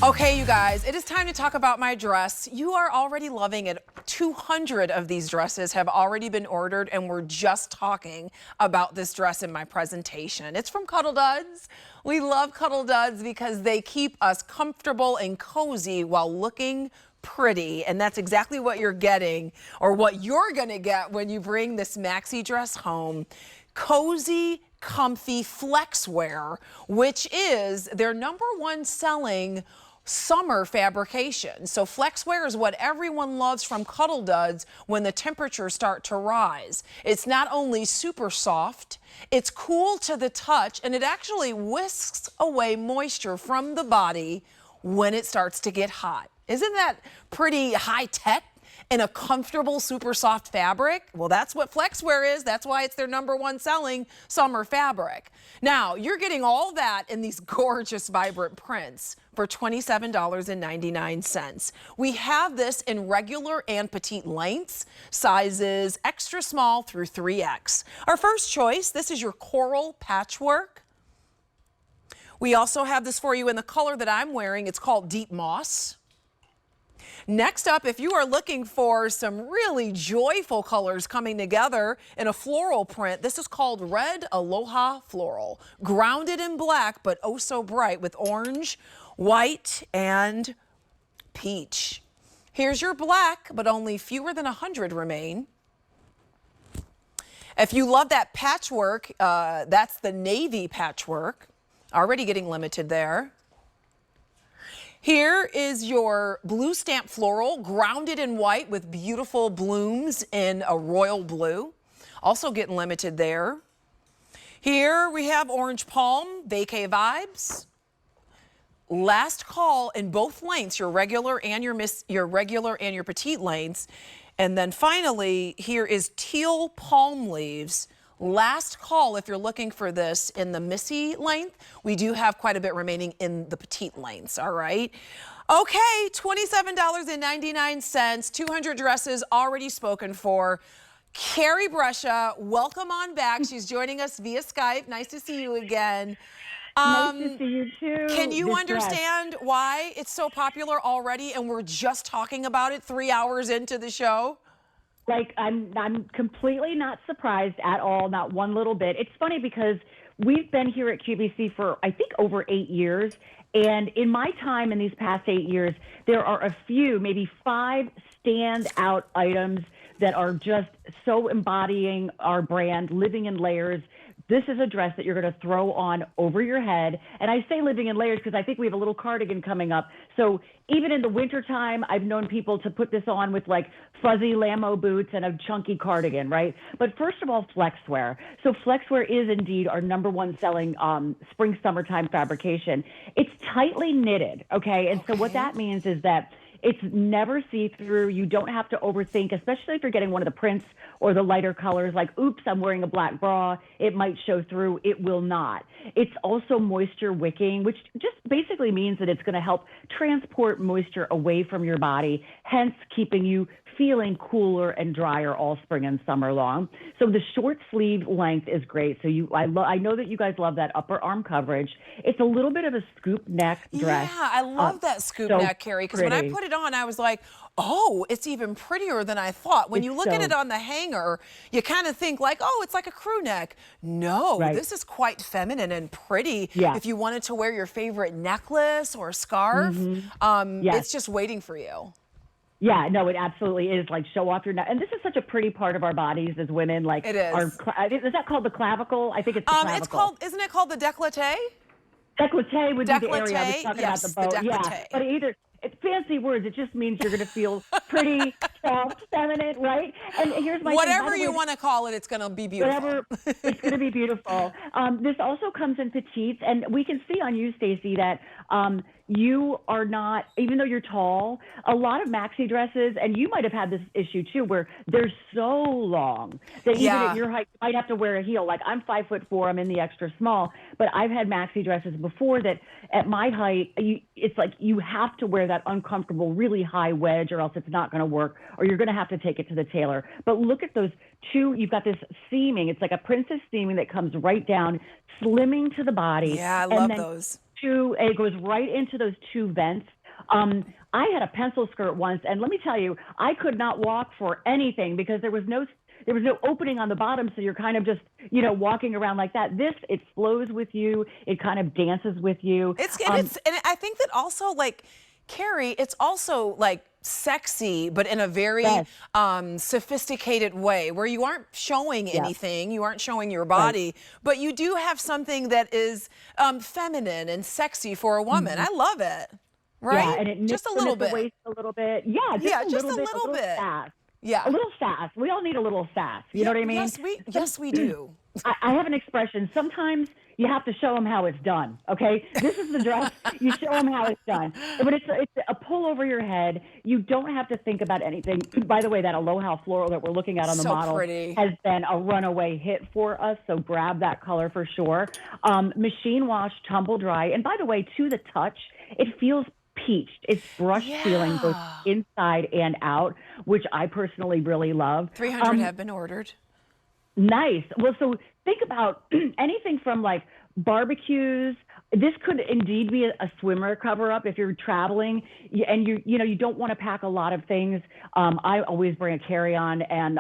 Okay, you guys, it is time to talk about my dress. You are already loving it. 200 of these dresses have already been ordered, and we're just talking about this dress in my presentation. It's from Cuddl Duds. We love Cuddl Duds because they keep us comfortable and cozy while looking pretty, and that's exactly what you're getting, or what you're gonna get when you bring this maxi dress home. Cozy, comfy Flexwear, which is their #1 selling summer fabrication. So Flexwear is what everyone loves from Cuddl Duds when the temperatures start to rise. It's not only super soft, it's cool to the touch, and it actually whisks away moisture from the body when it starts to get hot. Isn't that pretty high tech? In a comfortable, super soft fabric? Well, that's what Flexwear is. That's why it's their #1 selling summer fabric. Now, you're getting all that in these gorgeous, vibrant prints for $27.99. We have this in regular and petite lengths, sizes extra small through 3X. Our first choice, this is your coral patchwork. We also have this for you in the color that I'm wearing. It's called Deep Moss. Next up, if you are looking for some really joyful colors coming together in a floral print, this is called Red Aloha Floral. Grounded in black, but oh so bright with orange, white, and peach. Here's your black, but only fewer than 100 remain. If you love that patchwork, that's the navy patchwork. Already getting limited there. Here is your blue stamp floral, grounded in white with beautiful blooms in a royal blue. Also getting limited there. Here we have orange palm, vacay vibes. Last call in both lengths, your regular and your petite lengths. And then finally, here is teal palm leaves. Last call if you're looking for this in the Missy length. We do have quite a bit remaining in the petite lengths, all right? Okay, $27.99, 200 dresses already spoken for. Carrie Brescia, welcome on back. She's joining us via Skype. Nice to see you again. Nice to see you too. Can you understand why it's so popular already and we're just talking about it 3 hours into the show? Like, I'm completely not surprised at all, not one little bit. It's funny because we've been here at QVC for, I think, over 8 years. And in my time in these past 8 years, there are a few, maybe 5 standout items that are just so embodying our brand, living in layers. This is a dress that you're going to throw on over your head. And I say living in layers because I think we have a little cardigan coming up. So even in the wintertime, I've known people to put this on with like fuzzy Lamo boots and a chunky cardigan, right? But first of all, Flexwear. So Flexwear is indeed our #1 selling spring, summertime fabrication. It's tightly knitted, okay? And so what that means is that it's never see-through. You don't have to overthink, especially if you're getting one of the prints or the lighter colors, like, oops, I'm wearing a black bra. It might show through. It will not. It's also moisture wicking, which just basically means that it's going to help transport moisture away from your body, hence keeping you feeling cooler and drier all spring and summer long. So the short sleeve length is great. So I know that you guys love that upper arm coverage. It's a little bit of a scoop neck dress. Yeah, I love that scoop neck, Carrie, because when I put it on, I was like, oh, it's even prettier than I thought. When you look at it on the hanger, you kind of think like, oh, it's like a crew neck. No, this is quite feminine and pretty. Yeah. If you wanted to wear your favorite necklace or scarf, it's just waiting for you. Yeah, no, it absolutely is. Like, show off your neck. And this is such a pretty part of our bodies as women. Like, it is. Is that called the clavicle? I think it's the clavicle. It's called, isn't it called the décolleté? Décolleté would be the area I was talking about, the bow. Yeah, but it's fancy words. It just means you're going to feel pretty, soft, feminine, right? And here's my whatever you want to call it, it's going to be beautiful. Whatever, it's going to be beautiful. This also comes in petites, and we can see on you, Stacey, that you are not, even though you're tall, a lot of maxi dresses, and you might have had this issue too, where they're so long that even at your height, you might have to wear a heel. Like, I'm 5'4", I'm in the extra small, but I've had maxi dresses before that at my height, it's like you have to wear that uncomfortable, really high wedge, or else it's not going to work, or you're going to have to take it to the tailor. But look at those two, you've got this seaming. It's like a princess seaming that comes right down, slimming to the body. Yeah, I love those. it goes right into those two vents. I had a pencil skirt once, and let me tell you, I could not walk for anything because there was no opening on the bottom, so you're kind of just, walking around like that. It flows with you. It kind of dances with you. And I think that also, like, Carrie, it's also like sexy, but in a very Yes. sophisticated way where you aren't showing anything, you aren't showing your Right. body, but you do have something that is feminine and sexy for a woman. I love it. Right? Yeah, and it Just nips a little at the bit. waist a little bit. Yeah, Yeah, just just a a little little bit. sass. Yeah. A little sass. We all need a little sass. You know what I mean? Yes, we do. I have an expression. Sometimes you have to show them how it's done. Okay, this is the dress. You show them how it's done. But it's a pull over your head. You don't have to think about anything. By the way, that aloha floral that we're looking at on the So model pretty. has been a runaway hit for us. So grab that color for sure. Machine wash, tumble dry, and by the way, to the touch, it feels peached. It's brushed feeling both Yeah. inside and out, which I personally really love. 300 have been ordered. Nice. Well, so think about anything from like barbecues. This could indeed be a swimmer cover up if you're traveling and you don't want to pack a lot of things. I always bring a carry on, and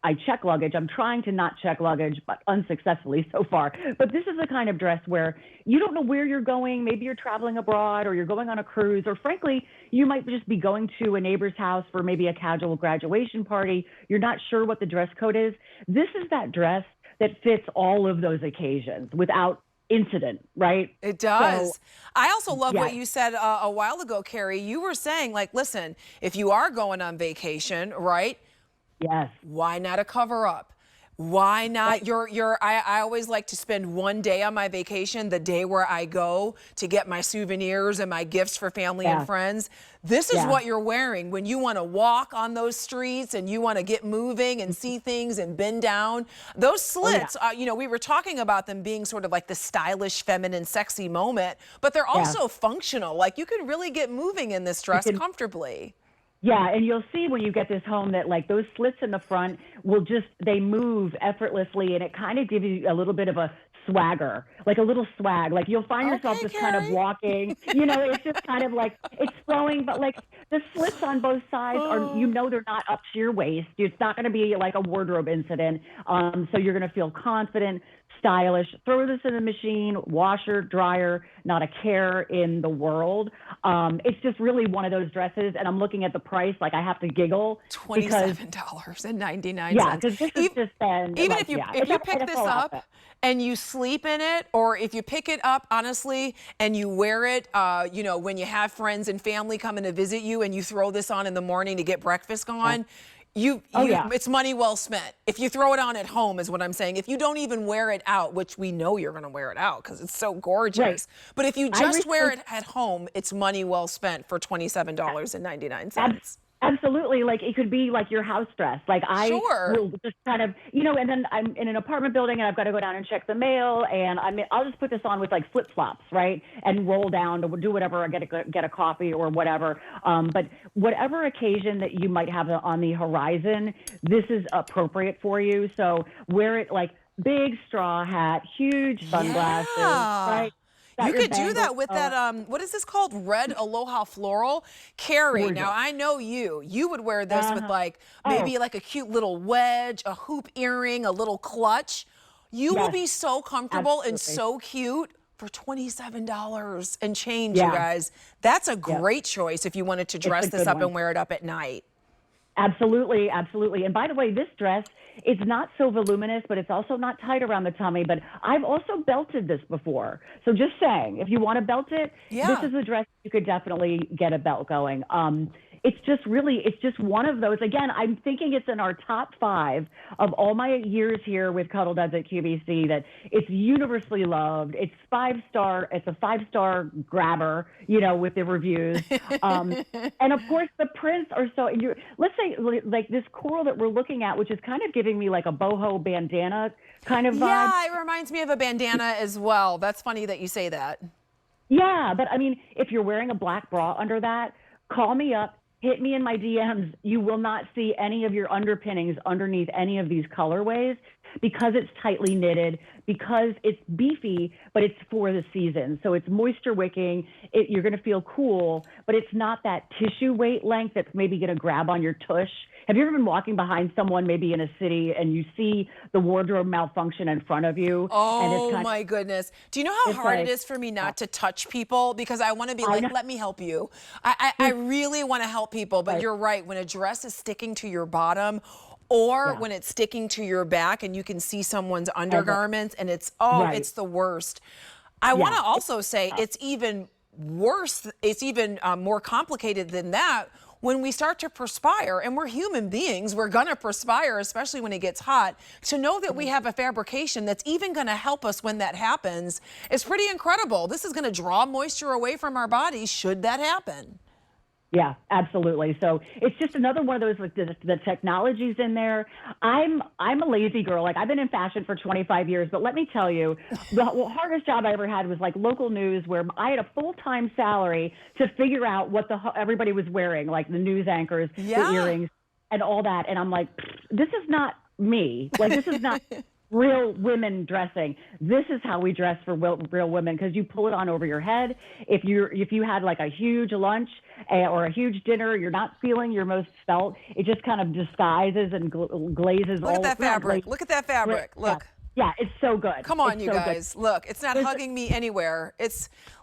I check luggage. I'm trying to not check luggage, but unsuccessfully so far. But this is the kind of dress where you don't know where you're going. Maybe you're traveling abroad, or you're going on a cruise, or frankly, you might just be going to a neighbor's house for maybe a casual graduation party. You're not sure what the dress code is. This is that dress that fits all of those occasions without incident, right? It does. So, I also love what yes. you said a while ago, Carrie. You were saying, like, listen, if you are going on vacation, right? Yes. Why not a cover up? Why not I always like to spend one day on my vacation, the day where I go to get my souvenirs and my gifts for family and friends. This is what you're wearing when you want to walk on those streets and you want to get moving and see things and bend down. Those slits, we were talking about them being sort of like the stylish, feminine, sexy moment, but they're also functional. Like, you can really get moving in this dress comfortably. Yeah, and you'll see when you get this home that like those slits in the front they move effortlessly, and it kind of gives you a little bit of a swagger, like a little swag. Like you'll find yourself just kind of walking, it's just kind of like it's flowing, but like the slits on both sides are, they're not up to your waist. It's not going to be like a wardrobe incident. So you're going to feel confident, stylish. Throw this in the machine, washer, dryer, not a care in the world. It's just really one of those dresses, and I'm looking at the price, like I have to giggle. $27.99. Yeah, because this has just been even like, if you it's pick a this full up outfit. and you sleep in it, or if you pick it up honestly and you wear it, when you have friends and family coming to visit you, and you throw this on in the morning to get breakfast on. It's money well spent. If you throw it on at home, is what I'm saying. If you don't even wear it out, which we know you're going to wear it out because it's so gorgeous. Right. But if you just wear it at home, it's money well spent for $27.99. Absolutely. Like it could be like your house dress. Like I will just kind of, and then I'm in an apartment building and I've got to go down and check the mail, and I'll just put this on with like flip flops, right? And roll down to do whatever, or get a coffee or whatever. But whatever occasion that you might have on the horizon, this is appropriate for you. So wear it like big straw hat, huge sunglasses, right? You could do that with that, what is this called? Red Aloha Floral. Carrie, now I know you would wear this with like, maybe like a cute little wedge, a hoop earring, a little clutch. You will be so comfortable and so cute for $27 and change, you guys. That's a great choice if you wanted to dress this up and wear it up at night. Absolutely, absolutely. And by the way, this dress, it's not so voluminous, but it's also not tight around the tummy. But I've also belted this before. So just saying, if you want to belt it, this is a dress you could definitely get a belt going. It's just one of those. Again, I'm thinking it's in our top 5 of all my years here with Cuddl Does at QVC, that it's universally loved. It's 5-star. It's a 5-star grabber, with the reviews. And of course, the prints are so. Let's say like this coral that we're looking at, which is kind of giving me like a boho bandana kind of vibe. Yeah, it reminds me of a bandana as well. That's funny that you say that. Yeah, but I mean, if you're wearing a black bra under that, call me up. Hit me in my DMs. You will not see any of your underpinnings underneath any of these colorways. because it's tightly knitted, because it's beefy, but it's for the season. So it's moisture wicking. You're going to feel cool, but it's not that tissue weight length that's maybe going to grab on your tush. Have you ever been walking behind someone maybe in a city and you see the wardrobe malfunction in front of you? Oh my goodness. Do you know how hard it is for me not to touch people? Because I want to be like, let me help you. I really want to help people, but you're right. When a dress is sticking to your bottom or when it's sticking to your back and you can see someone's undergarments and it's, it's the worst. I want to also say it's even worse. It's even more complicated than that. When we start to perspire, and we're human beings, we're gonna perspire, especially when it gets hot. To know that we have a fabrication that's even gonna help us when that happens is pretty incredible. This is gonna draw moisture away from our bodies should that happen. Yeah, absolutely. So it's just another one of those, like the technology's in there. I'm a lazy girl. Like I've been in fashion for 25 years, but let me tell you, the hardest job I ever had was like local news, where I had a full-time salary to figure out what everybody was wearing, like the news anchors, the earrings, and all that. And I'm like, this is not me. Like this is not real women dressing. This is how we dress for real women, because you pull it on over your head. If you had like a huge lunch or a huge dinner, you're not feeling your most svelte. It just kind of disguises and glazes. Look at that fabric. Look at that fabric. Look. Yeah, it's so good. Come on, you guys. Look, it's not hugging me anywhere.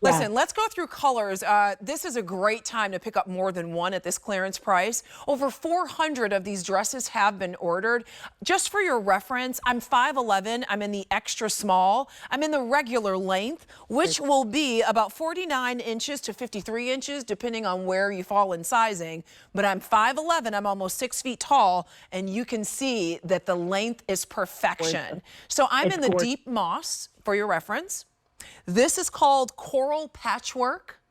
Listen, let's go through colors. This is a great time to pick up more than one at this clearance price. Over 400 of these dresses have been ordered. Just for your reference, I'm 5'11". I'm in the extra small. I'm in the regular length, which will be about 49 inches to 53 inches, depending on where you fall in sizing. But I'm 5'11". I'm almost 6 feet tall, and you can see that the length is perfection. So I'm in the deep moss, for your reference. This is called coral patchwork.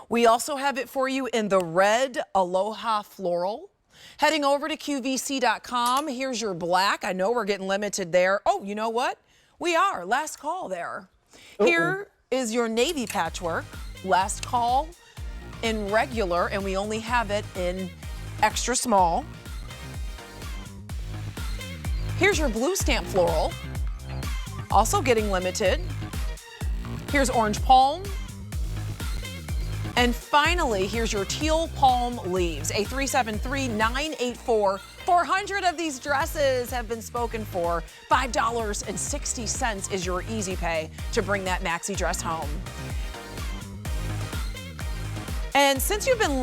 We also have it for you in the red aloha floral. Heading over to QVC.com, here's your black. I know we're getting limited there. Oh, you know what? We are. Last call there. Here is your navy patchwork. Last call in regular, and we only have it in extra small. Here's your blue stamp floral, also getting limited. Here's orange palm. And finally, here's your teal palm leaves, a 373-984. 400 of these dresses have been spoken for. $5.60 is your easy pay to bring that maxi dress home. And since you've been